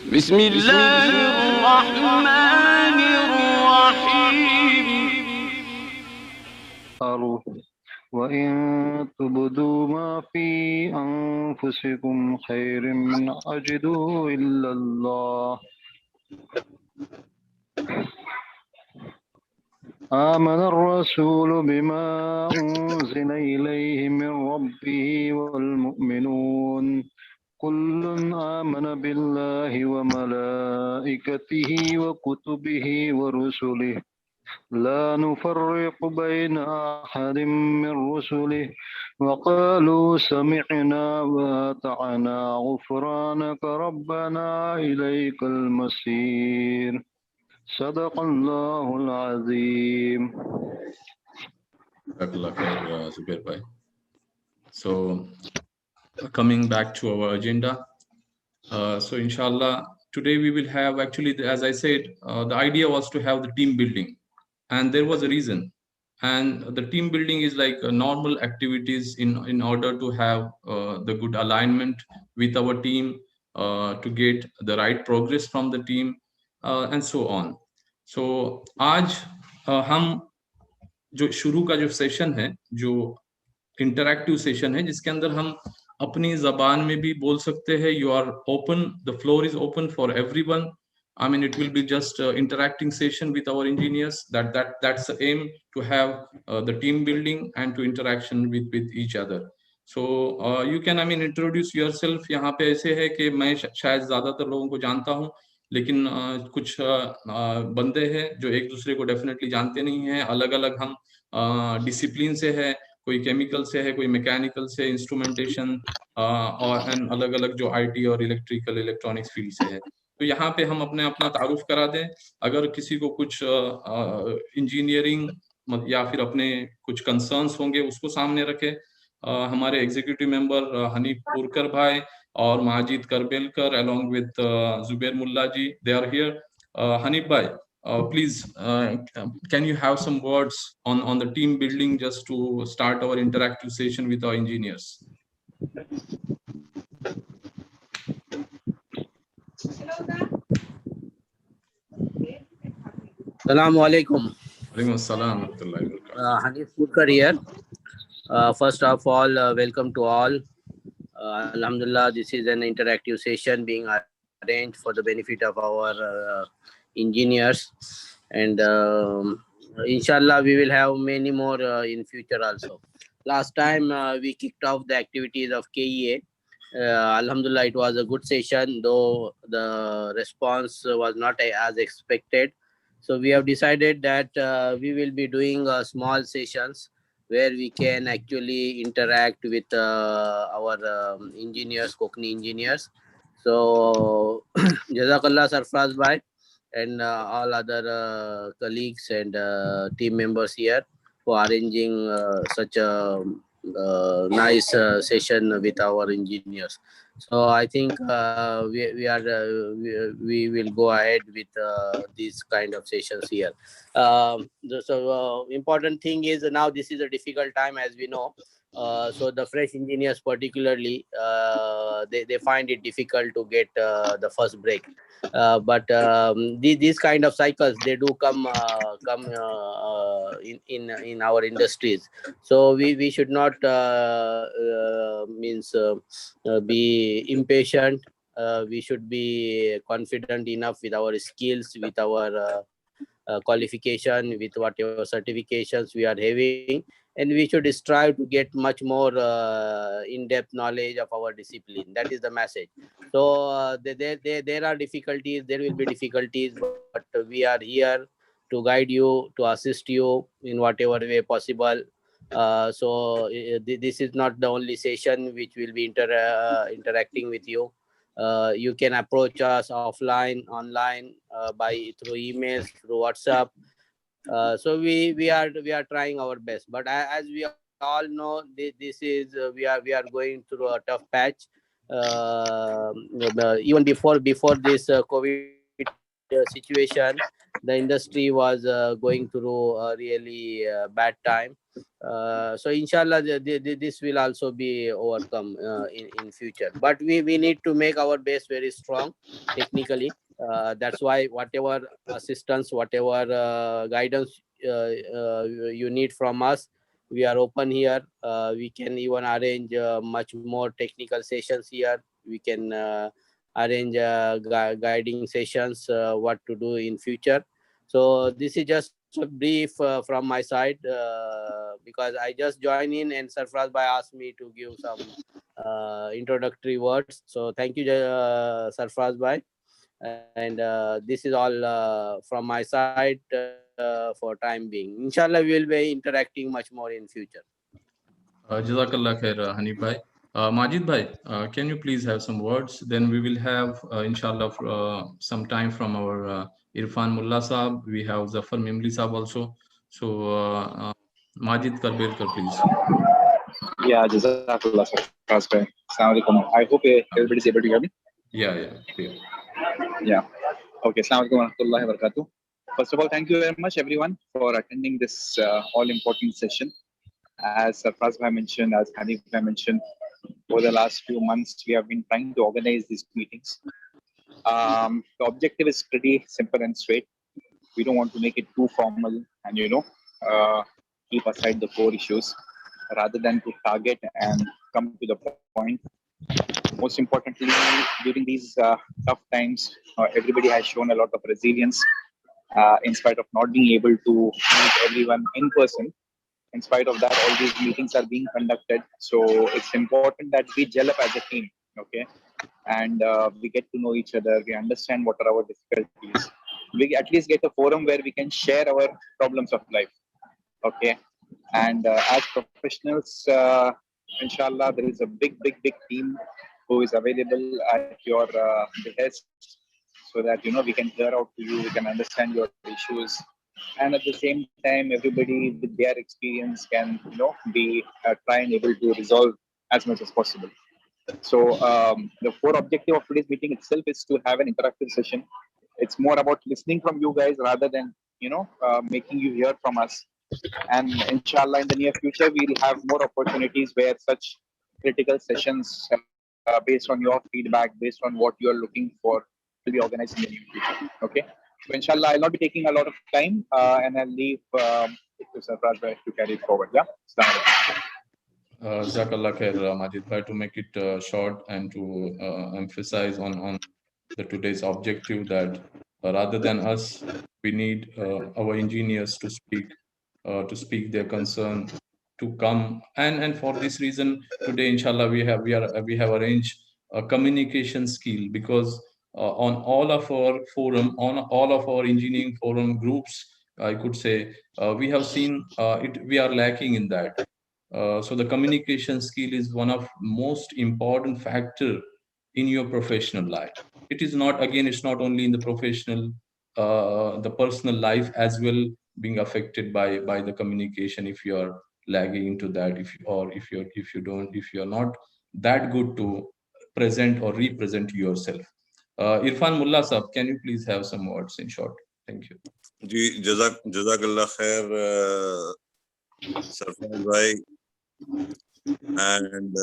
بسم الله الرحمن الرحيم. وإن تبدوا ما في أنفسكم خير من أجدوا إلا الله آمن الرسول بما أنزل إليه من ربه والمؤمنون كل آمن بالله وملائكته وكتبه ورسله لا نفرق بين أحد من رسله وقالوا سمعنا وأطعنا غفرانك ربنا إليك المصير صدق الله العظيم. Zubair bhai. So coming back to our agenda, so inshallah today we will have actually, as I said, the idea was to have the team building, and there was a reason. And the team building is like normal activities in order to have the good alignment with our team, to get the right progress from the team, and so on. So आज हम जो शुरू का जो session है, जो interactive session है, जिसके अंदर हम अपनी जबान में भी बोल सकते हैं. You are open, the floor is open for everyone. I mean, it will be just interacting session with our engineers. That's the aim, to have the team building and to interaction with each other. So you can, I mean, introduce yourself. यहाँ पे ऐसे है कि मैं शायद ज्यादातर लोगों को जानता हूँ, लेकिन कुछ बंदे हैं जो एक दूसरे को डेफिनेटली जानते नहीं हैं. अलग अलग हम डिसिप्लिन से है, कोई केमिकल से है, कोई मैकेनिकल से, इंस्ट्रूमेंटेशन, और एंड अलग अलग जो आईटी और इलेक्ट्रिकल इलेक्ट्रॉनिक्स फील्ड से है. तो यहाँ पे हम अपने अपना तारुफ करा दें. अगर किसी को कुछ इंजीनियरिंग या फिर अपने कुछ कंसर्न्स होंगे उसको सामने रखे. हमारे एग्जीक्यूटिव मेंबर हनीफ पुरकर भाई और Majid करबेलकर along with Zubair Mullah ji, they are here. Hanif bhai, please, can you have some words on the team building just to start our interactive session with our engineers? Assalamu alaikum. Alaikum assalam. Hanif Purkar here. First of all, welcome to all. Alhamdulillah, this is an interactive session being arranged for the benefit of our engineers, and inshallah we will have many more in future also. Last time we kicked off the activities of KEA. Alhamdulillah, it was a good session, though the response was not as expected. So we have decided that we will be doing small sessions where we can actually interact with our engineers, Kokni engineers. So Jazakallah Sarfraz bhai and all other colleagues and team members here for arranging such a nice session with our engineers. So I think we will go ahead with these kind of sessions here. Important thing is now this is a difficult time, as we know. So the fresh engineers particularly, they find it difficult to get the first break. But these kind of cycles, they do come in our industries. So we should not be impatient. We should be confident enough with our skills, with our qualification, with whatever certifications we are having, and we should strive to get much more in-depth knowledge of our discipline. That is the message. So there are difficulties, there will be difficulties, but we are here to guide you, to assist you in whatever way possible. This is not the only session which will be interacting with you. You can approach us offline, online, by through emails, through WhatsApp. So we are trying our best. But as we all know, this is we are going through a tough patch. Even before this COVID time, situation. The industry was going through a really bad time. So inshallah, this will also be overcome in future. But we need to make our base very strong technically. That's why whatever assistance, whatever guidance you need from us, we are open here. We can even arrange much more technical sessions here. We can arrange guiding sessions, what to do in future. So this is just a brief from my side, because I just joined in and Sarfraz Bhai asked me to give some introductory words. So thank you, Sarfraz Bhai. And this is all from my side for time being. Inshallah, we will be interacting much more in future. Jazakallah khair, Hanif bhai. Majid bhai, can you please have some words? Then we will have, inshallah, some time from our Irfan Mullah Saab. We have Zafar Mimli Saab also. So, Majid Karbelkar, please. Yeah, Jazakallah, sir. Assalamu alaikum. I hope everybody's able to hear me. Yeah, clear. Yeah. Okay. Assalamu alaikum wa rahmatullahi wa barakatuh. First of all, thank you very much, everyone, for attending this all-important session. As Sarfraz Bhai mentioned, as Hanif Bhai mentioned, over the last few months, we have been trying to organize these meetings. The objective is pretty simple and straight. We don't want to make it too formal and, keep aside the core issues, rather than to target and come to the point. Most importantly, during these tough times, everybody has shown a lot of resilience in spite of not being able to meet everyone in person. In spite of that, all these meetings are being conducted. So it's important that we gel up as a team, okay? And we get to know each other. We understand what are our difficulties. We at least get a forum where we can share our problems of life, okay? And as professionals, inshallah, there is a big team who is available at your behest, so that we can hear out to you, we can understand your issues, and at the same time, everybody with their experience can be try and able to resolve as much as possible. So the core objective of today's meeting itself is to have an interactive session. It's more about listening from you guys rather than making you hear from us. And inshallah, in the near future, we'll have more opportunities where such critical sessions, based on your feedback, based on what you're looking for, will be organized in the near future. Okay. So inshallah, I'll not be taking a lot of time, and I'll leave to Sarfraz Bhai to carry it forward. Yeah. Jazakallah khair, Majid bhai, to make it short and to emphasize on the today's objective that rather than us, we need our engineers to speak their concern, to come, and for this reason today, inshallah, we have arranged a communication skill, because on all of our forum, on all of our engineering forum groups, I could say, we have seen we are lacking in that. So the communication skill is one of most important factor in your professional life. It's not only in the professional, the personal life as well being affected by the communication. If you are lagging into that, if you're not that good to present or represent yourself. Irfan Mullah Sahab, can you please have some words in short? Thank you. Ji, Jazakallah khair, Sarfraz Bhai, and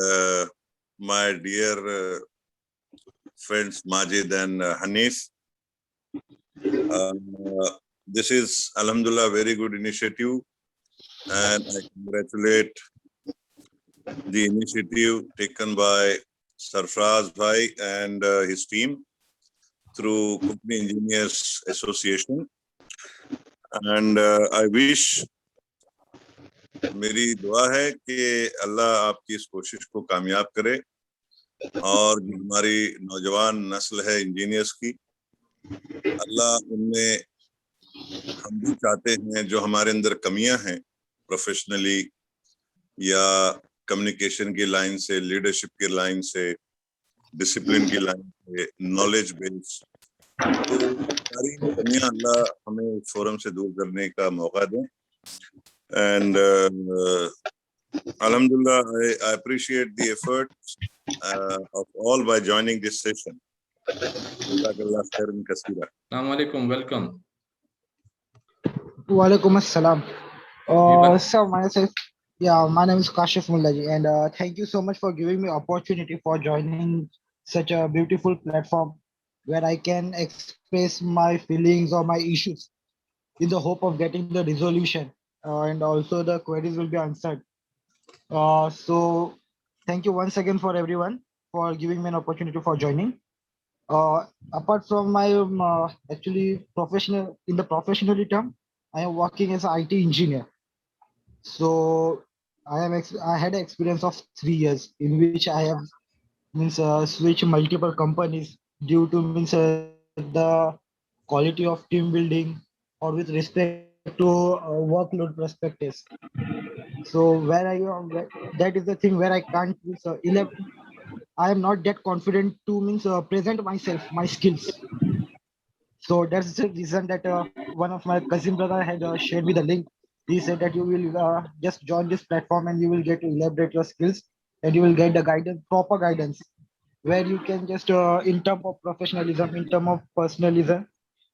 my dear friends Majid and Hanif. This is, alhamdulillah, very good initiative, and I congratulate the initiative taken by Sarfraz Bhai and his team through Company Engineers Association. And I wish, मेरी दुआ है कि अल्लाह आपकी इस कोशिश को कामयाब करे, और जो हमारी नौजवान नस्ल है इंजीनियर्स की, अल्लाह उनमें, हम भी चाहते हैं जो हमारे अंदर कमियां हैं प्रोफेशनली या कम्युनिकेशन की लाइन से, लीडरशिप की लाइन से, डिसिप्लिन की लाइन से, नॉलेज बेस, तो सारी कमियां अल्लाह हमें फोरम से दूर करने का मौका दें. And alhamdulillah, I appreciate the effort of all by joining this session. जज़ाकल्लाह खैरन कसीरा। Assalamu alaikum, welcome. Walaikum assalam. Even- So my name is Kashif Mullaji, and thank you so much for giving me opportunity for joining such a beautiful platform where I can express my feelings or my issues in the hope of getting the resolution, and also the queries will be answered. So thank you once again for everyone for giving me an opportunity for joining. Apart from my actually professional in the professional term, I am working as an IT engineer. So I had an experience of 3 years in which I have switched multiple companies due to the quality of team building or with respect to workload perspectives. So that is the thing where I can't I am not that confident to present myself, my skills. So that's the reason that one of my cousin brother had shared me the link. He said that you will just join this platform and you will get to elaborate your skills and you will get the guidance, proper guidance, where you can just in terms of professionalism, in terms of personalism,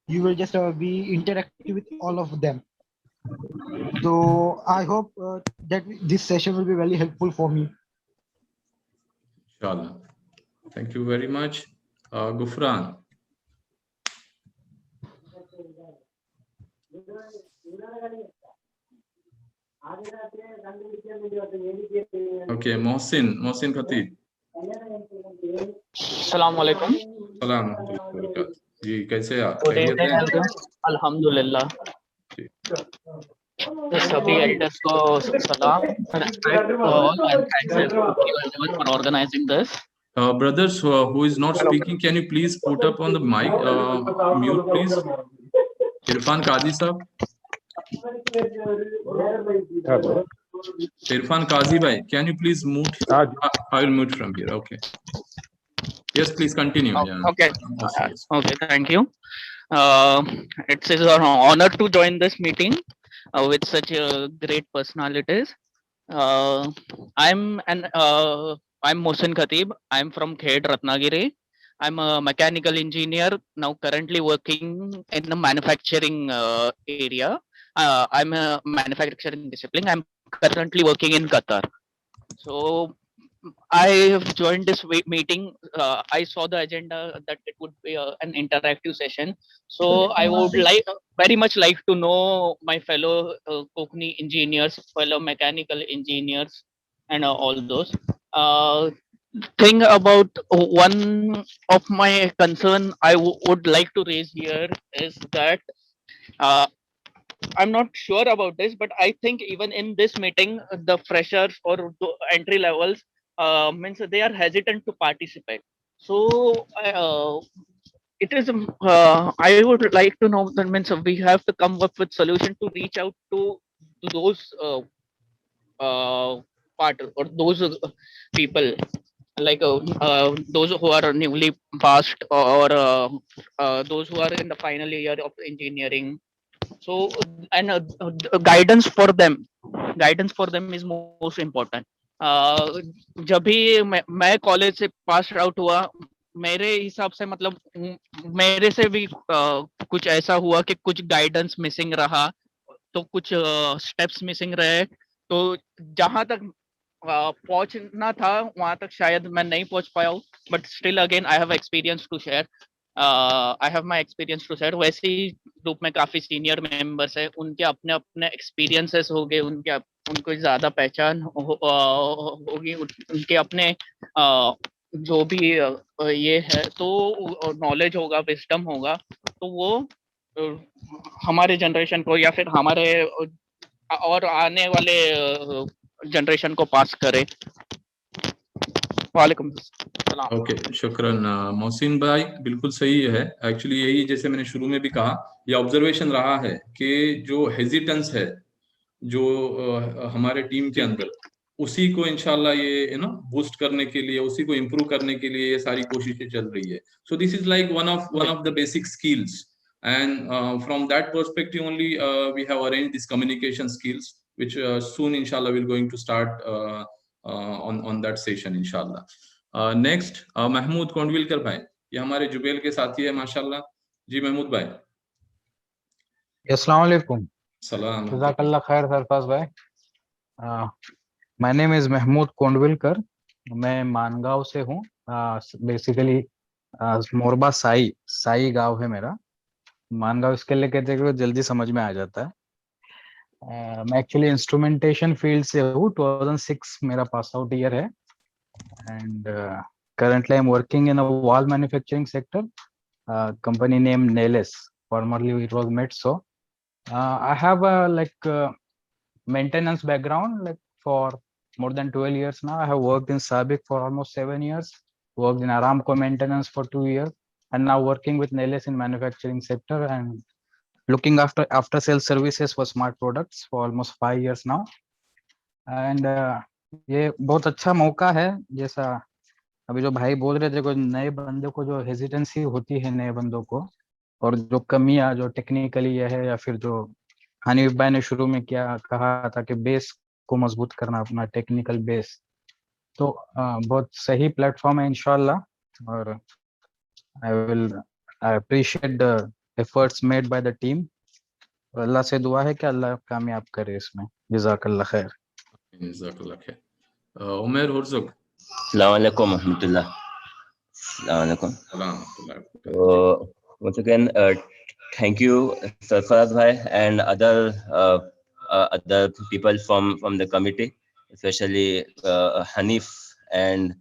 you will just be interactive with all of them. So I hope that this session will be very helpful for me. Inshallah. Thank you very much. Gufran. Okay, Mohsin Khatib. अस्सलाम वालेकुम। सलाम जी, कैसे आप? Good खैरियत evening है? Everyone. अल्हम्दुलिल्लाह। जी। सभी elders को सलाम, respect to all and thanks everyone for organizing this. Brothers who is not speaking, can you please put up on the mic, mute please? Irfan Qazi sir. Irfan Qazi bhai, can you please mute? I will mute from here. Okay. Yes, please continue. Yeah. Okay. Yes. Okay, thank you. It's an honor to join this meeting with such great personalities. I'm Mohsin Khatib. I'm from Khed, Ratnagiri. I'm a mechanical engineer now, currently working in the manufacturing area. I'm a manufacturing discipline. I'm currently working in Qatar. So I have joined this meeting. I saw the agenda that it would be an interactive session. So I would very much like to know my fellow Kokni engineers, fellow mechanical engineers, and all those. Thing about one of my concern I would like to raise here is that I'm not sure about this, but I think even in this meeting, the freshers or the entry levels means they are hesitant to participate. So it is. I would like to know that means we have to come up with solution to reach out to those part or those people like those who are newly passed or those who are in the final year of engineering. So and guidance for them is most important. जब भी मैं college से pass out हुआ, मेरे हिसाब से मतलब मेरे से भी कुछ ऐसा हुआ कि कुछ गाइडेंस मिसिंग रहा, तो कुछ स्टेप्स मिसिंग रहे, तो जहां तक पहुंचना था वहां तक शायद मैं नहीं पहुंच पाया हूँ, but still again I have experience to share. I have my experience to share. वैसे ही ग्रुप में काफी सीनियर मेंबर्स है, उनके अपने अपने एक्सपीरियंसेस हो गए, उनको ज्यादा पहचान होगी, उनके अपने जो भी ये है तो नॉलेज होगा, विजडम होगा, तो वो हमारे जनरेशन को या फिर हमारे और आने वाले जनरेशन को पास करे. वालेकुम सलाम. ओके, शुक्रन मोहसिन भाई, बिल्कुल सही है. एक्चुअली यही जैसे मैंने शुरू में भी कहा, ये ऑब्जर्वेशन रहा है कि जो हेजिटेंस है जो हमारे टीम के अंदर, उसी को इंशाल्लाह ये बूस्ट करने के लिए, उसी को इम्प्रूव करने के लिए ये सारी कोशिशें चल रही है. So this is like one of the basic skills, and from that perspective only we have arranged these communication skills, which soon inshallah we're going to start on that session inshallah. Next, Mahmood Kondwilkar bhai, ये हमारे Jubail के साथी है माशाल्लाह। जी महमूद भाई। अस्सलाम वालेकुम। सलाम। जज़ाकल्लाह खैर सरफराज भाई। My name is Mahmood Kondvilkar. मैं मानगांव से हूँ। बेसिकली मोरबा साई साई गांव है मेरा। मानगांव इसके लिए कहते हैं कि जल्दी समझ में आ जाता है। मैं एक्चुअली इंस्ट्रूमेंटेशन फील्ड से हूँ। 2006 मेरा पास आउट ईयर है and currently I'm working in a wall manufacturing sector. Company name Neles. Formerly it was Metso. I have a maintenance background like for more than 12 years now. I have worked in Sabic for almost 7 years, worked in Aramco maintenance for 2 years, and now working with Neles in manufacturing sector and looking after sales services for smart products for almost 5 years now. And ये बहुत अच्छा मौका है, जैसा अभी जो भाई बोल रहे थे, कोई नए बंदे को जो हेजिटेंसी होती है नए बंदों को, और जो कमियां जो टेक्निकली है, या फिर जो हनीफ भाई ने शुरू में क्या कहा था कि बेस को मजबूत करना, अपना टेक्निकल बेस, तो बहुत सही प्लेटफॉर्म है इंशाल्लाह। और I appreciate the efforts made by the team. अल्लाह से दुआ है कि अल्लाह कामयाब करे इसमें। जज़ाकल्लाह खैर। जज़ाकल्लाह खैर। उमर हुर्जुक। अस्सलाम वालेकुम रहमतुल्लाह। अस्सलाम वालेकुम। So once again, thank you, Sarfaraz bhai, and other people from the committee, especially Hanif and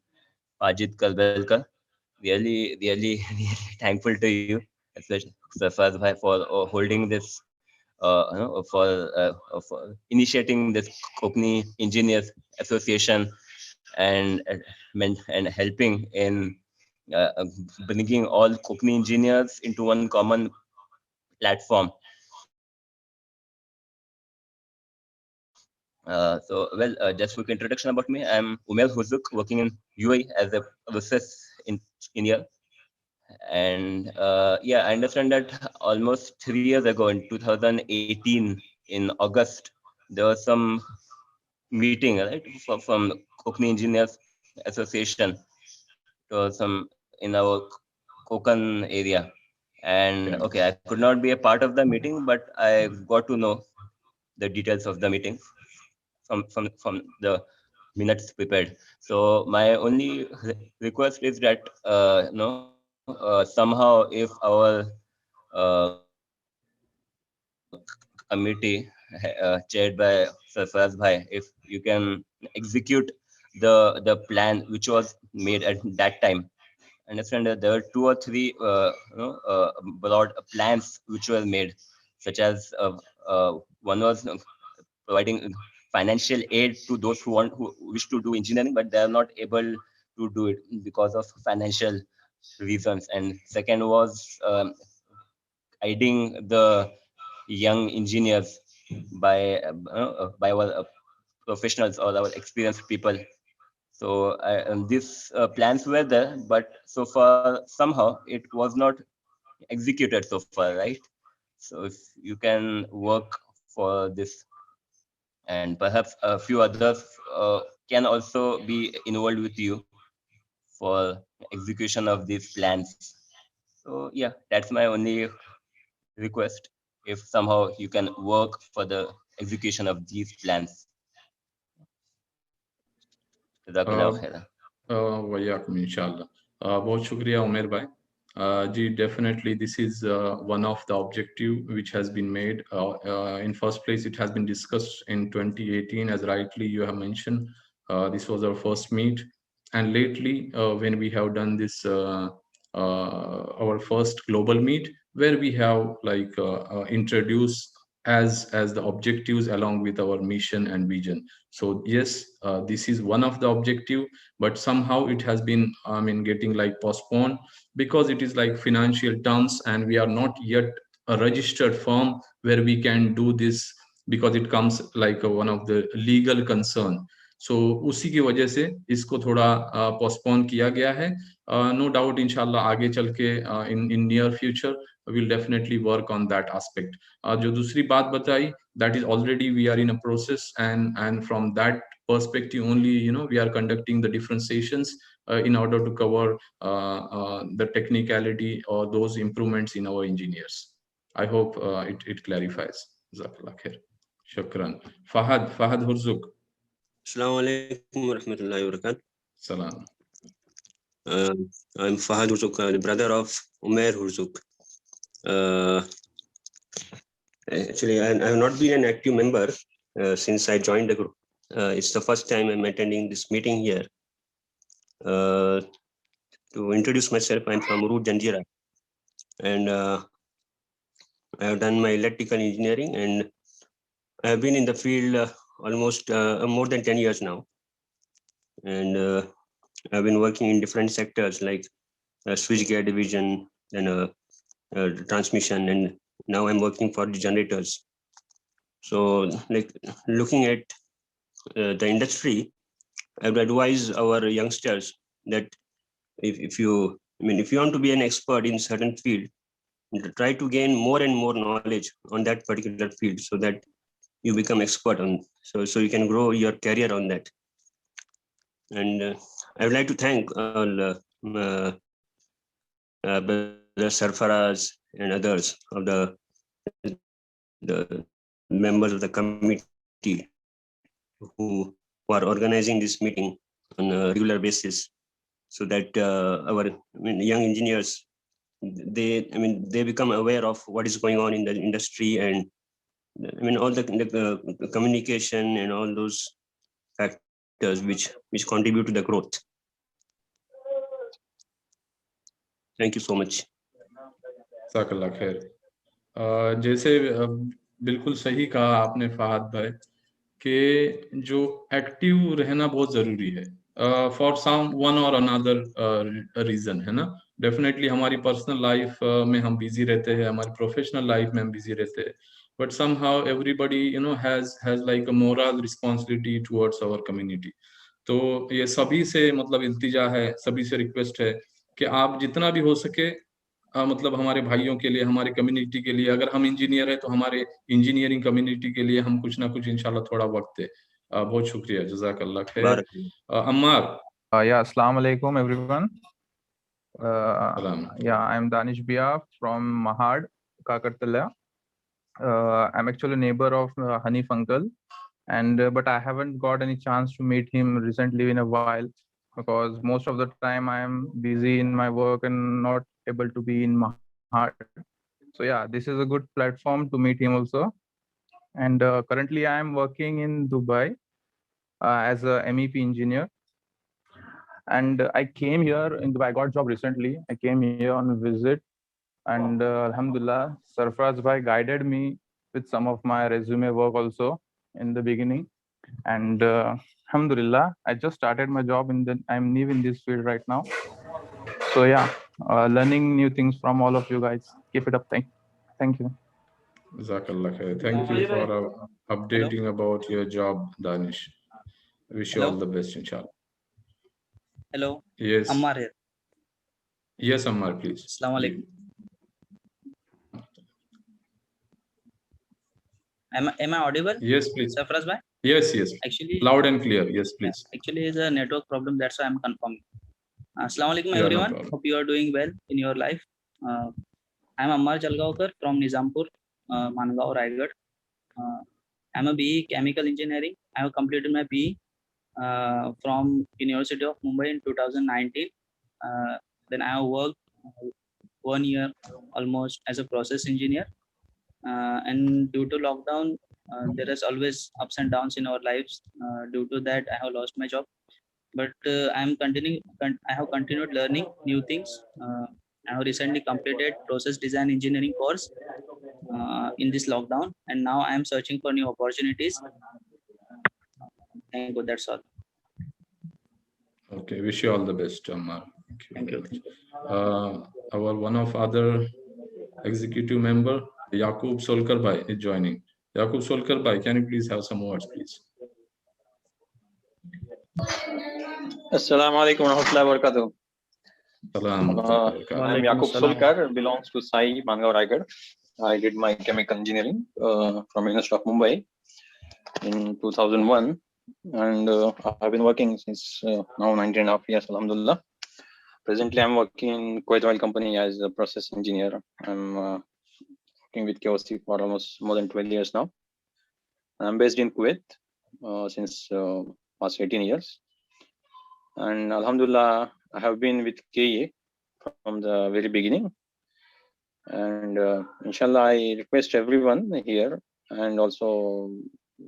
Ajit Kalbelkar. Really, really, really thankful to you, especially Sarfaraz bhai, for holding this, for initiating this Kokni Engineers Association and helping in bringing all Kokni engineers into one common platform. Just quick introduction about me. I'm Umair Huzuk, working in UAE as a process engineer. And yeah, I understand that almost 3 years ago, in 2018, in August, there was some meeting, right, from Kokni Engineers Association. It was some in our Konkan area. And okay, I could not be a part of the meeting, but I got to know the details of the meeting from the minutes prepared. So my only request is that somehow if our committee chaired by Sarfaraz bhai, if you can execute the plan which was made at that time. Understand that there were 2 or 3 broad plans which were made, such as one was providing financial aid to those who wish to do engineering, but they are not able to do it because of financial reasons. And second was guiding the young engineers by our professionals or our experienced people. So these plans were there, but so far somehow it was not executed so far, right? So if you can work for this, and perhaps a few others can also be involved with you for execution of these plans. So yeah, that's my only request. If somehow you can work for the execution of these plans. Jazakallah khairan. वयाकुम इंशाल्लाह। बहुत शुक्रिया उमेर भाई। जी definitely this is one of the objective which has been made. In first place, it has been discussed in 2018, as rightly you have mentioned. This was our first meet, and lately when we have done this our first global meet, where we have like introduced as the objectives along with our mission and vision. So yes, this is one of the objective, but somehow it has been getting like postponed because it is like financial terms, and we are not yet a registered firm where we can do this, because it comes like one of the legal concern. So उसी की वजह से इसको थोड़ा postpone किया गया है। No doubt इंशाल्लाह आगे चल के in near future we'll definitely work on that aspect. जो दूसरी बात बताई, that is already we are in a process, and from that perspective only, we are conducting the different sessions in order to cover the technicality or those improvements in our engineers. I hope it clarifies. Jazakallah khair. Shukran. Fahad Hurzuk. Assalamu alaikum wa rahmatullahi wa barakatuh. Salam. I'm Fahad Hurzuk, the brother of Umair Hurzuk. Actually, I have not been an active member since I joined the group. It's the first time I'm attending this meeting here. To introduce myself, I'm from Root Janjira, and I have done my electrical engineering, and I have been in the field almost more than 10 years now. And I've been working in different sectors like switchgear division and transmission, and now I'm working for the generators. So, like, looking at the industry, I would advise our youngsters that if you want to be an expert in certain field, try to gain more and more knowledge on that particular field so that you become expert on, so you can grow your career on that. And I would like to thank all Brother Sarfaraz and others of the members of the committee who are organizing this meeting on a regular basis, so that our young engineers, they become aware of what is going on in the industry, and all the communication and all those factors which contribute to the growth. Thank you so much. जज़ाकल्लाह खैर. जैसे बिल्कुल सही कहा आपने फहद भाई कि जो एक्टिव रहना बहुत जरूरी है फॉर सम वन और अनदर रीजन, है ना. डेफिनेटली हमारी पर्सनल लाइफ में हम बिजी रहते हैं, हमारी प्रोफेशनल लाइफ में हम बिजी रहते हैं, but somehow everybody has like a moral responsibility towards our community. तो ये सभी से मतलब इल्तिजा है, सभी से रिक्वेस्ट है कि आप जितना भी हो सके मतलब हमारे भाइयों के लिए, हमारे कम्युनिटी के लिए, अगर हम इंजीनियर है तो हमारे इंजीनियरिंग कम्युनिटी के लिए हम कुछ ना कुछ इंशाल्लाह थोड़ा वक्त दे. बहुत शुक्रिया. जज़ाकल्लाह खैर. Ammar. Yeah, assalamu alaikum everyone. Yeah, I'm Danish Bia from Mahad, Kakartala. I'm actually a neighbor of Hanif uncle, and but I haven't got any chance to meet him recently in a while, because most of the time I am busy in my work and not able to be in Mahad. So yeah, this is a good platform to meet him also. And currently I am working in Dubai as a MEP engineer. And I came here in Dubai. I got a job recently. I came here on a visit, and Alhamdulillah, Sarfaraz bhai guided me with some of my resume work also in the beginning. And Alhamdulillah, I just started my job I'm new in this field right now. So yeah, learning new things from all of you guys. Keep it up. Thank you. Jazakallah khair. Thank you for updating about your job, Danish. Wish you all the best, inshallah. Hello. Yes. Ammar here. Yes, Ammar, please. Assalamu alaikum. Am I audible? Yes, please. Sarfaraz bhai? Yes. Actually, loud and clear. Yes, please. Actually, it's a network problem. That's why I'm confirming. Assalamu alaikum, Yeah, everyone. no Hope you are doing well in your life. I'm Ammar Jalgaonkar from Nizampur, Mangaon, Raigad. I'm a BE Chemical Engineering. I have completed my BE from University of Mumbai in 2019. Then I have worked 1 year almost as a process engineer. And due to lockdown, there is always ups and downs in our lives. Due to that, I have lost my job. But I have continued learning new things. I have recently completed process design engineering course in this lockdown, and now I am searching for new opportunities. Thank you. That's all. Okay. Wish you all the best, Ammar. Thank you. Our one of other executive member, Yaqub Solkar bhai, is joining. Yaqub Solkar bhai, can you please have some words, please? Assalamu alaikum wa rahmatullahi wa barakatuh. I'm Yaqub Solkar, belongs to SAI Mangaon, Raigad. I did my chemical engineering from University of Mumbai in 2001, and I've been working since now 19.5 years, alhamdulillah. Presently, I'm working in Kuwait Oil Company as a process engineer. I'm working with KOC for almost more than 12 years now. I'm based in Kuwait since past 18 years. And alhamdulillah, I have been with KE from the very beginning. And inshallah, I request everyone here, and also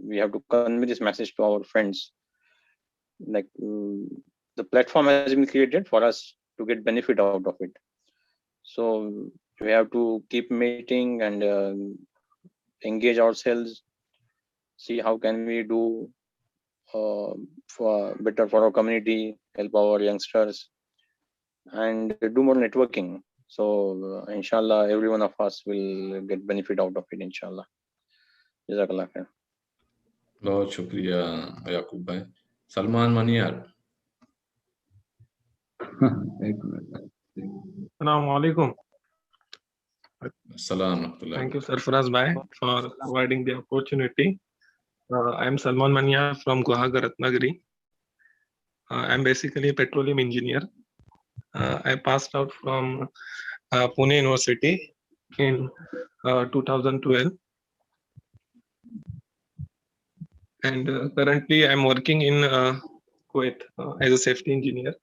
we have to convey this message to our friends. Like the platform has been created for us to get benefit out of it. So we have to keep meeting and engage ourselves, see how can we do for better for our community, help our youngsters, and do more networking. So inshallah, every one of us will get benefit out of it, inshallah. Jazakallah khair. बहुत शुक्रिया याकूब भाई। Salman Maniyar. Assalamu alaikum. Assalamu alaikum. Thank you, Sarfaraz Bhai, for providing the opportunity. I am Salman Mania from Guwahati, Ratnagiri. I am basically a petroleum engineer. I passed out from Pune University in 2012. And currently I'm working in Kuwait as a safety engineer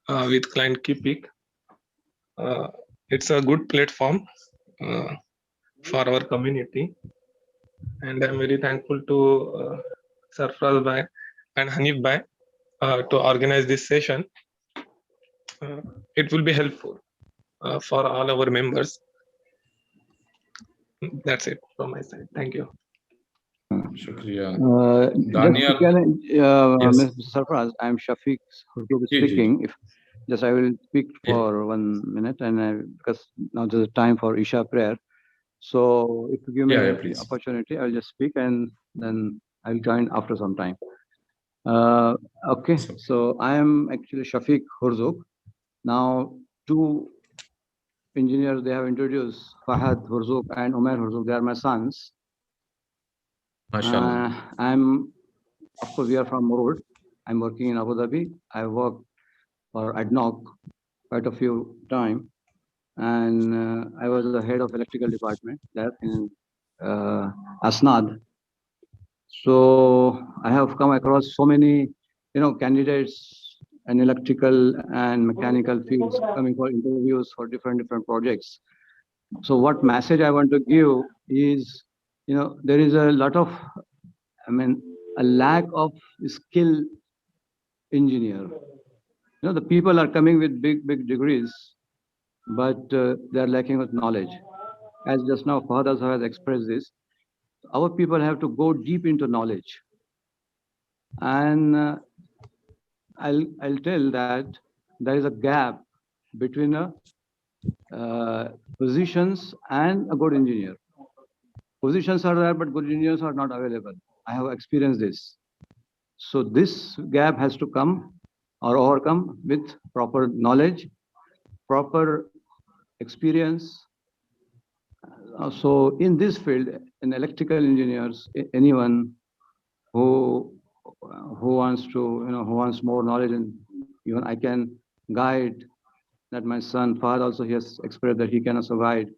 with client Kipik. It's a good platform for our community. And I'm very thankful to Sarfraz Bhai and Hanif Bhai to organize this session. It will be helpful for all our members. That's it from my side. Thank you. शुक्रिया। Just Daniel. Mr. Yes. Sarfraz, I'm Shafiq Hurtub Ji, ji, speaking. ji. If just I will speak Yeah. for 1 minute, and because now there's a time for Isha prayer. So if you give me Yeah, the please. opportunity, I'll just speak and then I'll join after some time. Okay, so I am actually Shafiq Hurzuk. Now, two engineers they have introduced, Fahad Hurzuk and Umair Hurzuk. They are my sons. MashaAllah. Of course, we are from Murud. I'm working in Abu Dhabi. I worked for ADNOC quite a few times. And I was the head of electrical department there in Asnad. So I have come across so many, candidates in electrical and mechanical fields coming for interviews for different projects. So what message I want to give is, there is a lot of, a lack of skill engineer. The people are coming with big degrees, but they are lacking with knowledge. As just now Fahad has expressed this, our people have to go deep into knowledge. And I'll tell that there is a gap between positions and a good engineer. Positions are there, but good engineers are not available. I have experienced this. So this gap has to come or overcome with proper knowledge, proper experience. So in this field, in electrical engineers, anyone who wants to, who wants more knowledge, and even I can guide. That my son Fahad also he has expressed that he can also guide.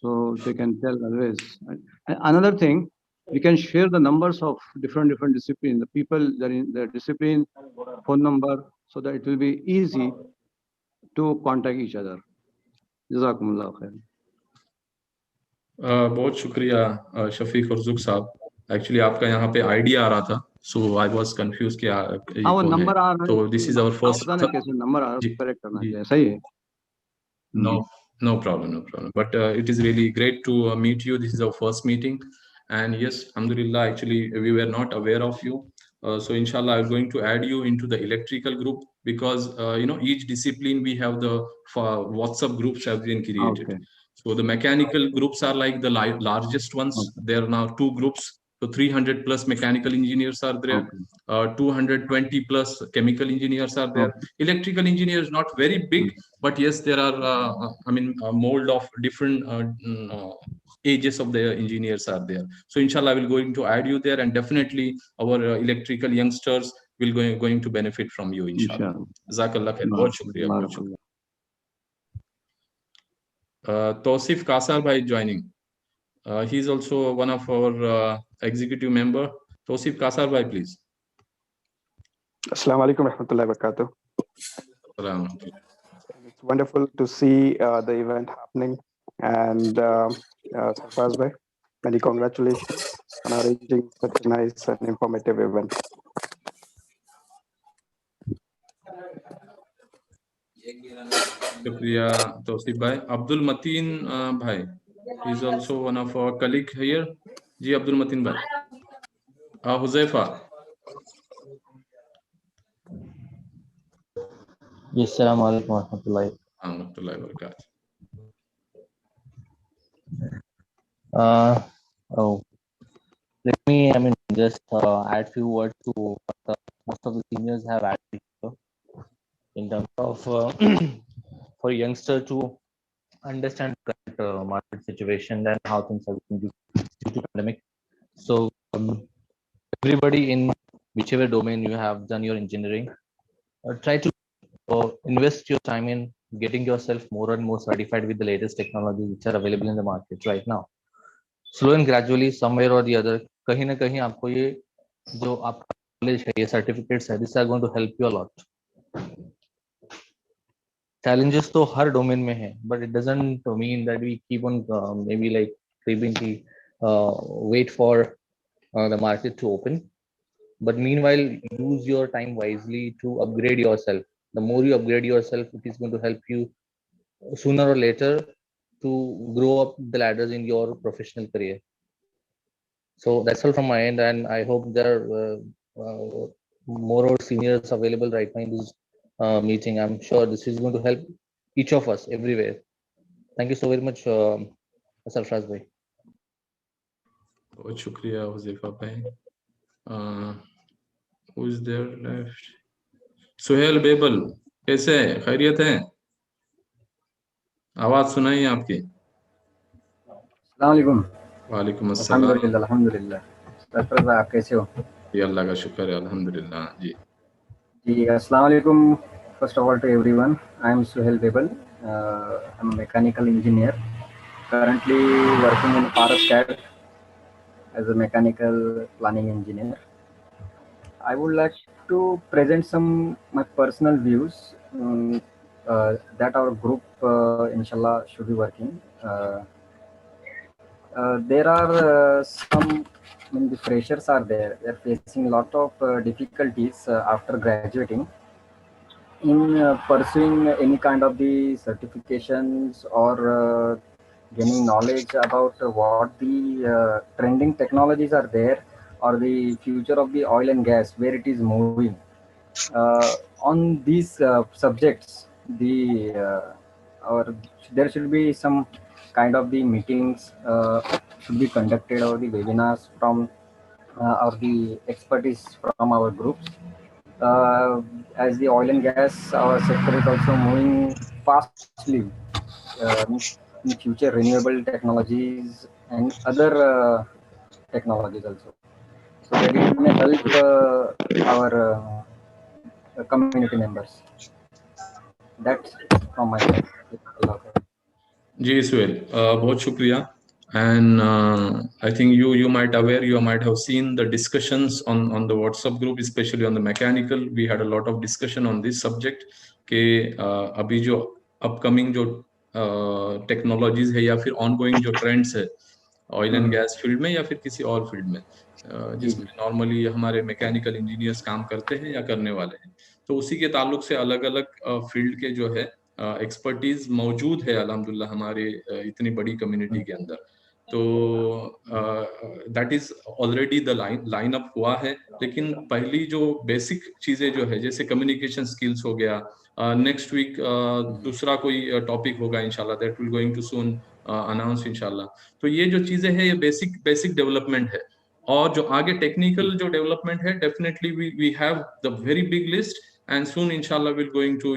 So they can tell always. And another thing, we can share the numbers of different disciplines, the people that in the discipline, phone number, so that it will be easy to contact each other. Jazakumullah khair. बहुत शुक्रिया शफीक हुर्जुक साहब। Actually आपका यहाँ पे idea आ रहा था, सो I was confuse कि ये वो कौन नंबर आ है। रहा है, तो दिस इज आवर फर्स्ट पता नहीं कैसे नंबर आ रहा है, करेक्ट करना चाहिए, सही है। No problem. But it is really great to meet you. This is our first meeting, and yes, alhamdulillah, actually we were not aware of you. So inshallah, I'm going to add you into the electrical group, because each discipline we have the WhatsApp groups have been created. Okay. So the mechanical groups are like the largest ones. Okay. There are now 2 groups. So 300 plus mechanical engineers are there. 220 plus chemical engineers are there. Electrical engineers not very big, but yes, there are a mold of different ages of the engineers are there. So inshallah, I will going to add you there, and definitely our electrical youngsters will going to benefit from you, inshallah. Jazakallah khair. Bahut shukriya, bahut shukriya. Tausif Kasar bhai joining. He is also one of our executive member. Tausif Kasar bhai, please. Assalamu alaikum warahmatullahi wabarakatuh. It's wonderful to see the event happening, and Sarfraz bhai, many congratulations on arranging such a nice and informative event. Shukriya, Tausif bhai. Abdul Mateen bhai, he is also one of our colleague here. Ji Abdul Mateen bhai. Huzaifa. Yes, Assalamu alaikum warahmatullahi wabarakatuh. Let me, just add few words to what most of the seniors have added in terms of for youngster to understand current market situation and how things have been due to pandemic. So everybody in whichever domain you have done your engineering, try to invest your time in getting yourself more and more certified with the latest technologies which are available in the market right now. Slow and gradually, somewhere or the other, कहीं ना कहीं आपको ये जो आपका knowledge है, ये certificates है, these are going to help you a lot. Challenges तो हर domain में है, but it doesn't mean that we keep on maybe like creepingly wait for the market to open. But meanwhile, use your time wisely to upgrade yourself. The more you upgrade yourself, it is going to help you sooner or later to grow up the ladders in your professional career. So that's all from my end, and I hope there are more seniors available right now in this meeting. I'm sure this is going to help each of us everywhere. Thank you so very much, Sarfraz bhai. बहुत शुक्रिया हुज़ैफा भाई. Who is there left? Suhail Bebal, कैसे है? खैरियत है? आवाज सुनाई आपकी. अस्सलाम वालेकुम. वालेकुम अस्सलाम. अल्हम्दुलिल्लाह अल्हम्दुलिल्लाह. सरफराज भाई, आप कैसे हो? ये अल्लाह का शुक्र है, अल्हम्दुलिल्लाह. जी जी, अस्सलाम वालेकुम. First of all, to everyone, I am Suhail Bebal. I'm a mechanical engineer, currently working in Parascat as a mechanical planning engineer. I would like to present some my personal views that our group, inshallah, should be working. There are some, the freshers are there. They're facing a lot of difficulties after graduating in pursuing any kind of the certifications or gaining knowledge about what the trending technologies are there, or the future of the oil and gas, where it is moving. On these subjects, there should be some kind of the meetings should be conducted, or the webinars from or the expertise from our groups. As the oil and gas sector is also moving fastly in future, renewable technologies and other technologies also. So that it may help our community members. That's from my side. जी सुहेल, बहुत शुक्रिया. And I think you might aware, you might have seen the discussions on the WhatsApp group, especially on the mechanical. We had a lot of discussion on this subject कि अभी जो upcoming जो technologies है या फिर ongoing जो trends है oil and gas field में या फिर किसी और field में, जिसमें normally हमारे mechanical engineers काम करते हैं या करने वाले हैं, तो उसी के ताल्लुक से अलग-अलग field के जो है एक्सपर्टीज मौजूद है अल्हम्दुलिल्लाह हमारे इतनी बड़ी कम्युनिटी के अंदर. तो that is already the line up हुआ है. लेकिन पहली जो बेसिक चीजें जो है, जैसे कम्युनिकेशन स्किल्स हो गया, नेक्स्ट वीक दूसरा कोई टॉपिक होगा इंशाल्लाह, that will going too soon announce इंशाल्लाह. तो ये जो चीजें हैं, ये बेसिक डेवलपमेंट है. और जो आगे टेक्निकल जो डेवलपमेंट है, definitely we have the very big list, and soon इंशाल्लाह will going to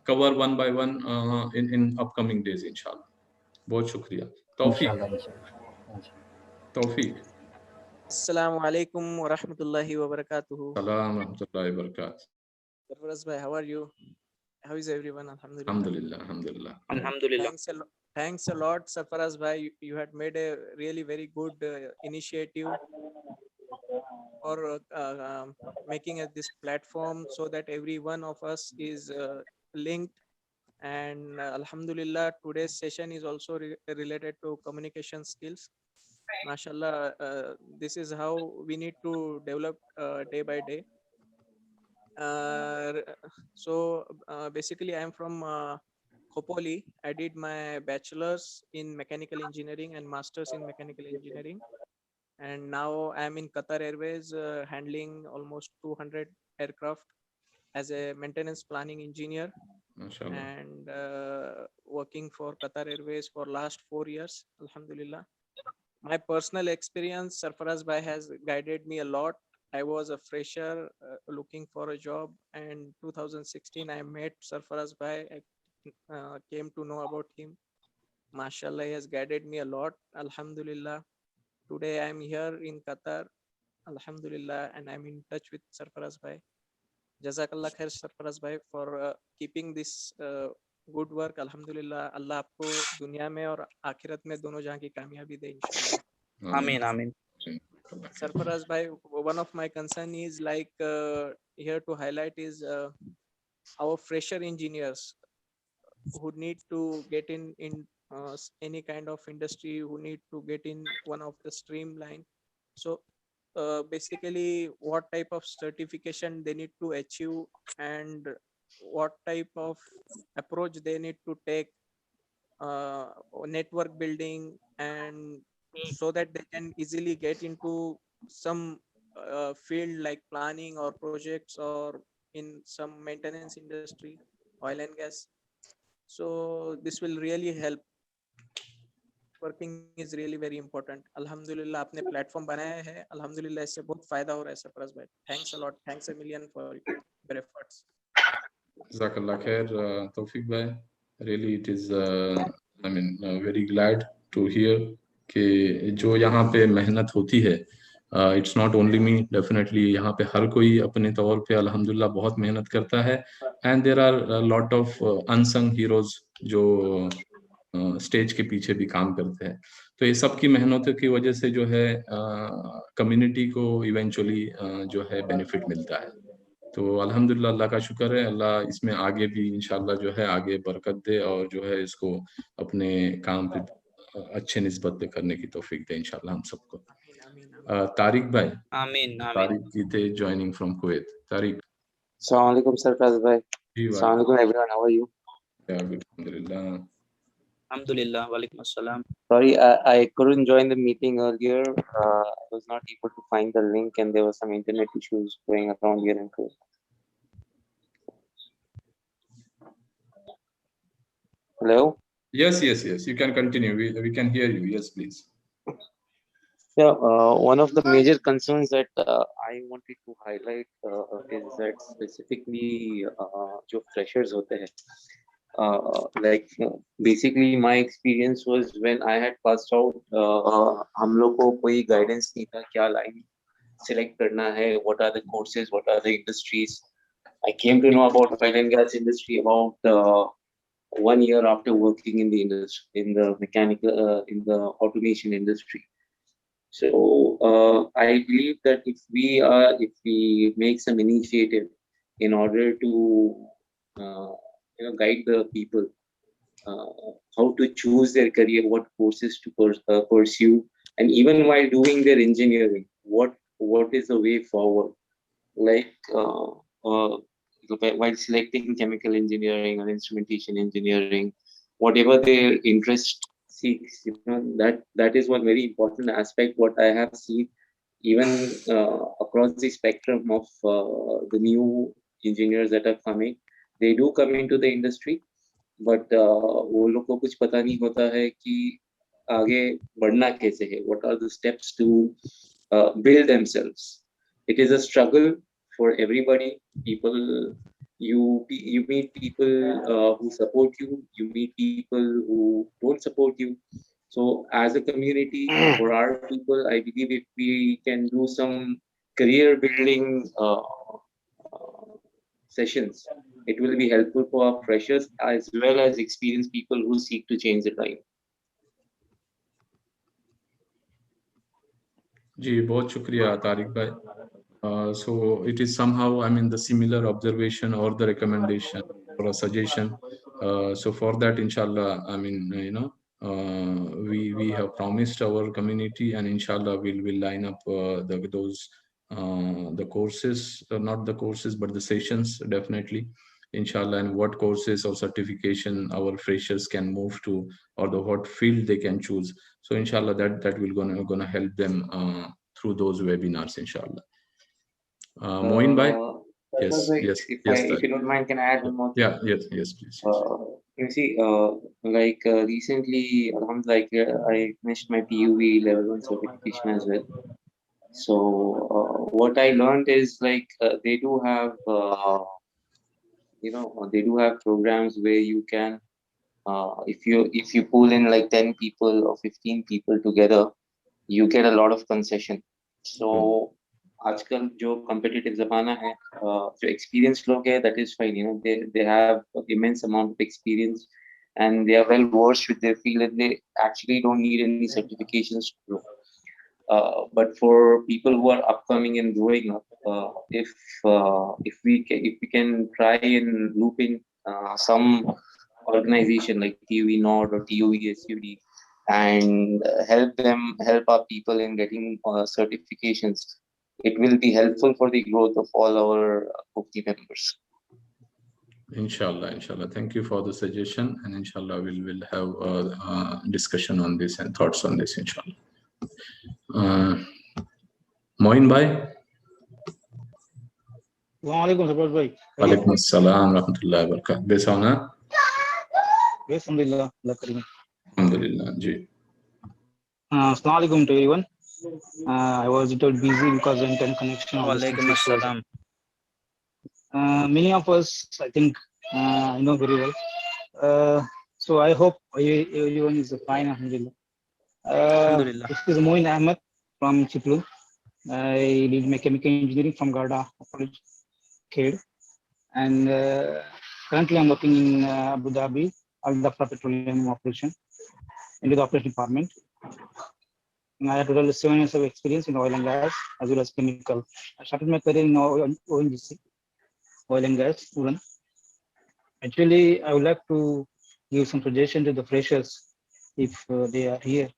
cover one by one in upcoming days इंशाल्लाह। बहुत शुक्रिया। तौफीक। Assalamu alaikum wa rahmatullahi wa barakatuhu. सलाम रहमतुल्लाहि व बरकातहू। Sarfaraz bhai, how are you? How is everyone? Alhamdulillah. Alhamdulillah, alhamdulillah. Alhamdulillah. Thanks a lot, Sarfaraz bhai. You had made a really very good initiative for making this platform so that every one of us is linked. And Alhamdulillah, today's session is also related to communication skills. MashaAllah, this is how we need to develop day by day. So basically, I am from Khopoli. I did my bachelor's in mechanical engineering and master's in mechanical engineering. And now I am in Qatar Airways handling almost 200 aircraft as a maintenance planning engineer. MashaAllah. And working for Qatar Airways for last 4 years, Alhamdulillah. My personal experience, Sarfaraz bhai has guided me a lot. I was a fresher looking for a job, and 2016 I met Sarfaraz bhai. I came to know about him. MashaAllah, he has guided me a lot. Alhamdulillah. Today I am here in Qatar, Alhamdulillah, and I'm in touch with Sarfaraz bhai. Jazakallah khair Sarfaraz bhai for keeping this good work. Alhamdulillah, Allah आपको दुनिया में और आखिरत में दोनों जहां की कामयाबी दे इंशाल्लाह. Amin, amin. Sarfaraz bhai, one of my concern is like here to highlight is our fresher engineers who need to get in any kind of industry, who need to get in one of the streamline. So basically what type of certification they need to achieve and what type of approach they need to take, network building, and so that they can easily get into some field like planning or projects or in some maintenance industry, oil and gas. So this will really help. Working is really very important. Alhamdulillah, आपने platform बनाया है. Alhamdulillah, इससे बहुत फायदा हो रहा है Sarfaraz bhai. Thanks a lot. Thanks a million for your efforts. Jazakallah khair, Tawfiq bhai. Really, it is, very glad to hear कि जो यहाँ पे मेहनत होती है, it's not only me, definitely यहाँ पे हर कोई अपने तौर पे अल्हम्दुलिल्लाह बहुत मेहनत करता है, and there are a lot of unsung heroes जो स्टेज के पीछे भी काम करते हैं. तो ये सब की मेहनतों की वजह से जो है कम्युनिटी को इवेंचुअली जो है बेनिफिट मिलता है. तो अल्हम्दुलिल्लाह, अल्लाह का शुक्र है. अल्लाह इसमें आगे भी इंशाल्लाह जो है आगे बरकत दे और जो है इसको अपने काम पे अच्छे निस्बत पे करने की तौफीक दे इंशाल्लाह हम सबको. तारिक भाई. Amin, amin. तारिक जी थे joining from Kuwait. Tariq. Assalamu alaikum, Sarfaraz bhai. जी भाई. Assalamu alaikum, everyone. How are you? Yeah, good. Alhamdulillah. Alhamdulillah. Walaikum assalam. Sorry, I couldn't join the meeting earlier. I was not able to find the link, and there were some internet issues going around here in Kuwait. Hello? Yes. You can continue. We can hear you. Yes, please. Yeah, one of the major concerns that I wanted to highlight is that specifically जो freshers होते हैं, like basically my experience was when I had passed out, हम लोग को कोई guidance नहीं था क्या line select करना है, what are the courses, what are the industries. I came to know about oil and gas industry about 1 year after working in the industry, in the mechanical, in the automation industry. So I believe that if we make some initiative in order to guide the people how to choose their career, what courses to pursue, and even while doing their engineering, what is the way forward? Like while selecting chemical engineering or instrumentation engineering, whatever their interest seeks, that is one very important aspect what I have seen even across the spectrum of the new engineers that are coming. They do come into the industry, but वो लोग को कुछ पता नहीं होता है कि आगे बढ़ना कैसे है. What are the steps to build themselves. It is a struggle for everybody. You meet people who support you. You meet people who don't support you. So as a community, for our people, I believe if we can do some career building sessions, it will be helpful for our freshers as well as experienced people who seek to change the time. जी बहुत शुक्रिया तारिक भाई. So it is somehow, I mean, the similar observation or the recommendation or a suggestion. So for that, inshallah, I mean, we have promised our community, and inshallah will line up the courses, not the courses but the sessions, definitely, inshallah, and what courses or certification our freshers can move to, or what field they can choose. So inshallah that will gonna help them through those webinars, inshallah. Moin bhai, yes, If you don't mind, can I add one more thing? Yes, please. You see, recently, alhamdulillah, I finished my PUV level 1 certification as well. So what I learned is they do have, they do have programs where you can, if you pull in like 10 people or 15 people together, you get a lot of concession. So आजकल जो competitive ज़माना है, जो experienced लोग हैं, that is fine. They have immense amount of experience and they are well versed with their field, and they actually don't need any certifications to grow. But for people who are upcoming and growing up, if we can try and loop in some organization like TUV Nord or TUV SUD and help our people in getting certifications, it will be helpful for the growth of all our Mufti members. Inshallah. Thank you for the suggestion, and inshallah we'll have a discussion on this and thoughts on this, inshallah. Moin bhai. Assalamualaikum Sarfraz bhai. Walaikum assalam rahmatullahi wa barakatuh. Besauna? Yes, alhamdulillah. Alhamdulillah, ji. Assalamualaikum to everyone. I was a little busy because of internet connection. Walaikum assalam. Many of us, I think, know very well. So I hope everyone is fine, alhamdulillah. Alhamdulillah. This is Moin Ahmed from Chiplu. I did mechanical engineering from Garda College, Khed. And currently I'm working in Abu Dhabi, Al Dhafra Petroleum Operation, into the operation department. I have total 7 years of experience in oil and gas as well as chemical. I started my career in ONGC, oil and gas. Actually, I would like to give some suggestion to the freshers if they are here.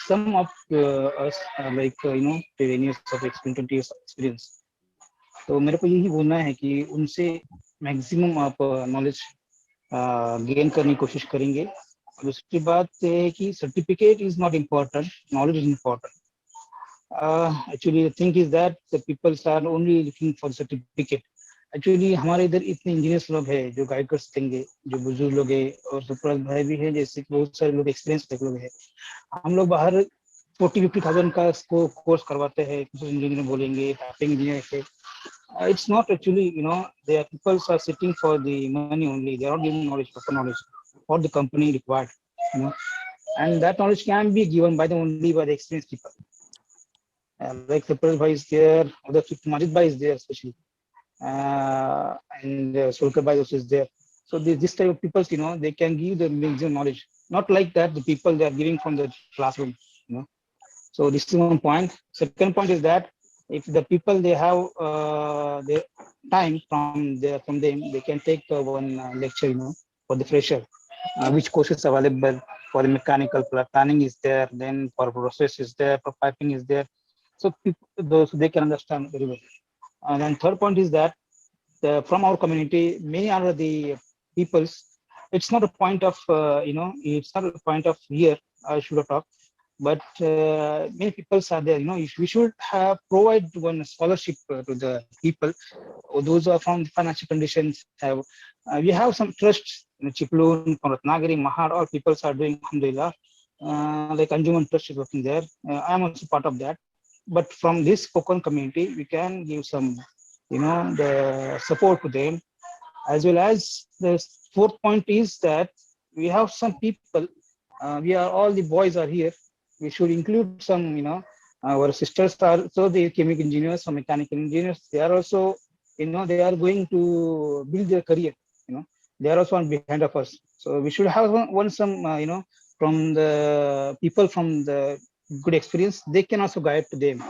Some of us are like 10 years of experience, 20 years of experience. तो मेरे को यही बोलना है कि उनसे maximum आप knowledge gain करने की कोशिश करेंगे. दूसरी बात है कि certificate is not important, knowledge is important. Actually the thing is that the peoples are only looking for certificate. Actually हमारे इधर इतने इंजीनियर्स लोग हैं जो गाइड कर सकेंगे, जो बुजुर्ग लोग हैं, और सरफराज भाई भी है, जैसे बहुत सारे लोग एक्सपीरियंस लोग हैं. हम लोग बाहर 40-50,000 का कोर्स करवाते हैं, कुछ इंजीनियर बोलेंगे, टैपिंग इंजीनियर है. It's not actually, they are people are sitting for the money only. They are not giving knowledge, proper knowledge, what the company required, and that knowledge can be given by the experienced people. Like Sarfraz bhai is there, other Majid bhai is there especially, and Solkar bhai also is there. So this type of people, they can give the maximum knowledge. Not like that the people they are giving from the classroom, So this is one point. Second point is that if the people they have their time from them, they can take one lecture, for the fresher, which courses are available for the mechanical planning is there, then for process is there, for piping is there. So those they can understand very well. And then third point is that from our community, many are the peoples. It's not a point of it's not a point of here I should talk. But many people are there, we should have provide one scholarship to the people. Those who are from financial conditions we have some trusts in Chiploon, Ratnagiri, Mahad, all people are doing, alhamdulillah. like Anjuman Trust is working there. I am also part of that. But from this spoken community, we can give some, the support to them, as well as the fourth point is that we have some people. We are all the boys are here. We should include some, our sisters are so the chemical engineers or mechanical engineers. They are also, they are going to build their career. They are also on behind of us. So we should have one some, from the people from the good experience. They can also guide to them,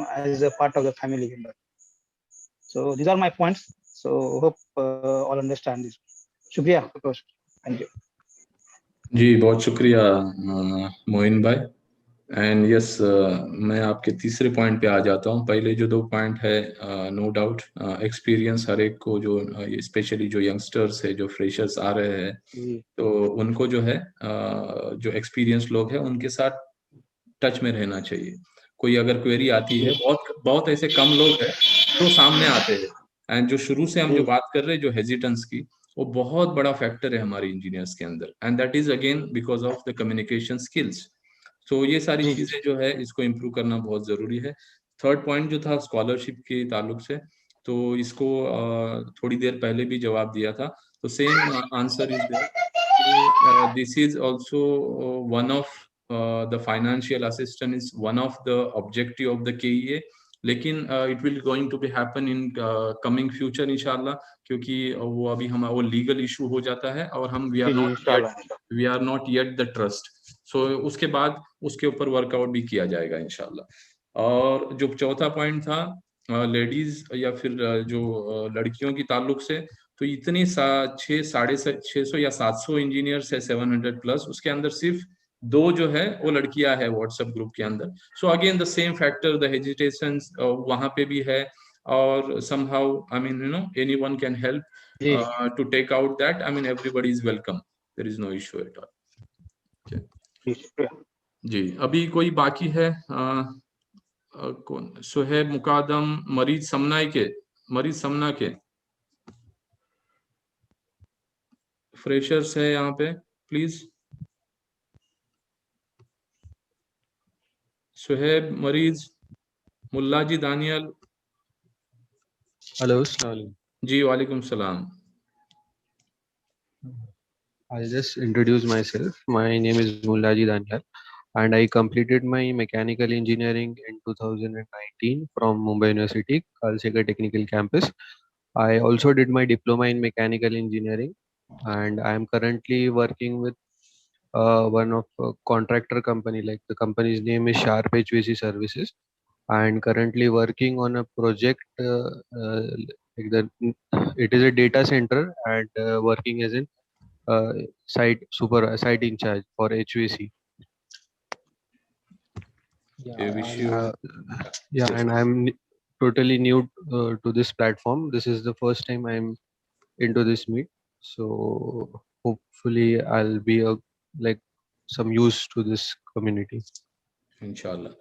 as a part of the family member. So these are my points. So hope all understand this. Shukriya. Thank you. जी बहुत शुक्रिया मोइन भाई and yes मैं आपके तीसरे point पे आ जाता हूँ। पहले जो 2 पॉइंट है नो डाउट एक्सपीरियंस हर एक को जो स्पेशली जो यंगस्टर्स है जो फ्रेशर्स आ रहे हैं तो उनको जो है जो एक्सपीरियंस लोग हैं उनके साथ टच में रहना चाहिए। कोई अगर क्वेरी आती है बहुत बहुत ऐसे कम लोग हैं जो सामने आते हैं एंड जो शुरू से हम जो बात कर रहे हैं जो हेजिटेंस की वो बहुत बड़ा फैक्टर है हमारे इंजीनियर्स के अंदर and that is again because of the communication skills. तो ये सारी चीजें जो है इसको इम्प्रूव करना बहुत जरूरी है। थर्ड पॉइंट जो था स्कॉलरशिप के ताल्लुक से तो इसको थोड़ी देर पहले भी जवाब दिया था तो same answer is there. This is also one of the financial assistance is one of the objective of the KEA लेकिन it will going to be happen in coming future इंशाल्लाह क्योंकि वो अभी हम वो लीगल इशू हो जाता है और हम we are not yet the trust so उसके बाद उसके ऊपर वर्कआउट भी किया जाएगा इंशाल्लाह। और जो चौथा पॉइंट था लेडीज या फिर जो लड़कियों की ताल्लुक से तो इतनी 600 या 700 इंजीनियर्स है 700 प्लस उसके अंदर सिर्फ 2 जो है वो लड़कियां है व्हाट्सएप ग्रुप के अंदर। So again the same factor the hesitations वहां पे भी है और somehow I mean anyone can help to take out that I mean everybody is welcome there is no issue at all। जी अभी कोई बाकी है कौन सुहेब मुकादम मरीज समना के फ्रेशर्स है यहाँ पे प्लीज। सुहेब मरीज मुल्ला जी दानियल। हेलो जी वालेकुम सलाम। I'll just introduce myself. My name is Mullaji Daniel and I completed my mechanical engineering in 2019 from Mumbai University, Kalsekar Technical Campus. I also did my diploma in mechanical engineering and I am currently working with one of a contractor company, like the company's name is Sharp HVAC Services, and currently working on a project it is a data center and working as an site in charge for HVAC. And I'm totally new to this platform. This is the first time I'm into this meet, so hopefully I'll be like some use to this community. Inshallah.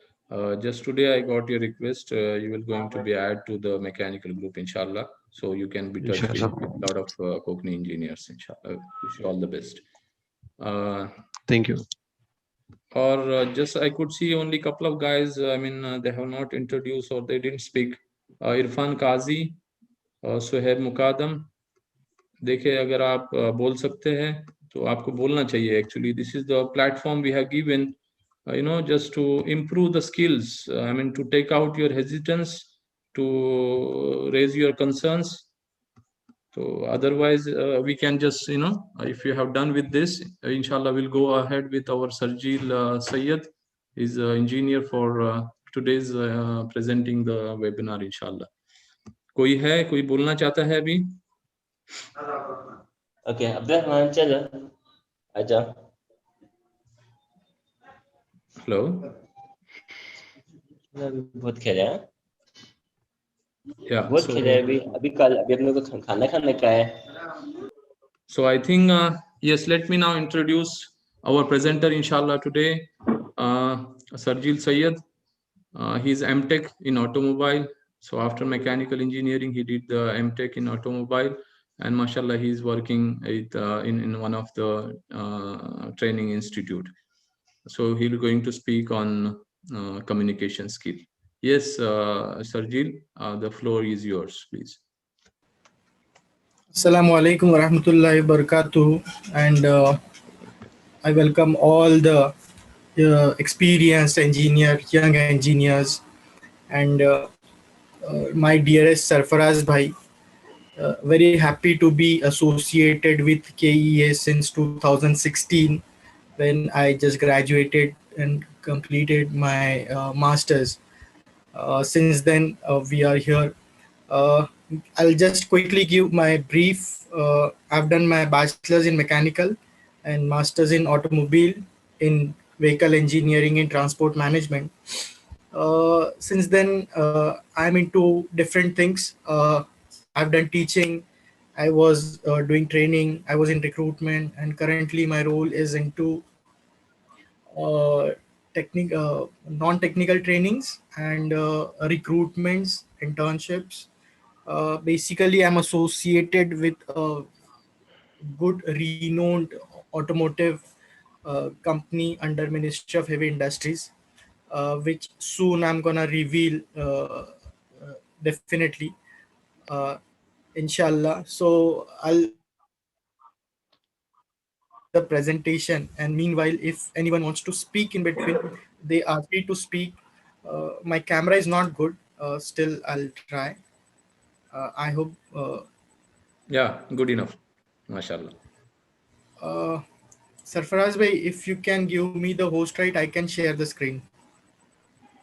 Just today I got your request. You will going to be added to the mechanical group, inshallah. So you can be touched with a lot of Kokni engineers, inshallah. Wish you all the best. Thank you. Or just I could see only a couple of guys. I mean, they have not introduced or they didn't speak. Irfan Qazi, Suhaib Muqaddam. देखिए अगर आप बोल सकते हैं तो आपको बोलना चाहिए। Actually, this is the platform we have given. Just to improve the skills, I mean, to take out your hesitance, to raise your concerns. So otherwise, we can just, if you have done with this, inshallah, we'll go ahead with our Sarjil Sayyed. He's an engineer for today's presenting the webinar, inshallah. कोई है, कोई बोलना चाहता है अभी? Okay, Abdurrahman, चलो, आजा. Hello बहुत खेले हैं Yeah, बहुत so- खेले अभी कल अभी अपने को खाना खाने का है. So I think, yes, let me now introduce our presenter, inshallah, today, Sarjil Sayyed. He's MTech in automobile. So after mechanical engineering, he did the MTech in automobile. And mashallah, he's working in one of the training institute. So he's going to speak on communication skill. Yes, Sarjil, the floor is yours, please. Assalamu alaikum warahmatullahi wabarakatuh, and I welcome all the experienced engineers, young engineers, and my dearest Sarfaraz Bhai. Very happy to be associated with KEA since 2016, when I just graduated and completed my master's. Since then, we are here. Uh, I'll just quickly give my brief. I've done my bachelor's in mechanical and master's in automobile in vehicle engineering and transport management. Since then, I'm into different things. I've done teaching. I was doing training. I was in recruitment, and currently my role is into non-technical trainings and recruitments, internships. Basically, I'm associated with a good, renowned automotive company under Ministry of Heavy Industries, which soon I'm gonna reveal definitely, uh, inshallah. So I'll the presentation, and meanwhile, if anyone wants to speak in between, they are free to speak. My camera is not good. Still, I'll try. I hope. Yeah, good enough. MashaAllah. Sarfaraz bhai, if you can give me the host right, I can share the screen.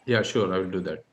Yeah, sure, I will do that.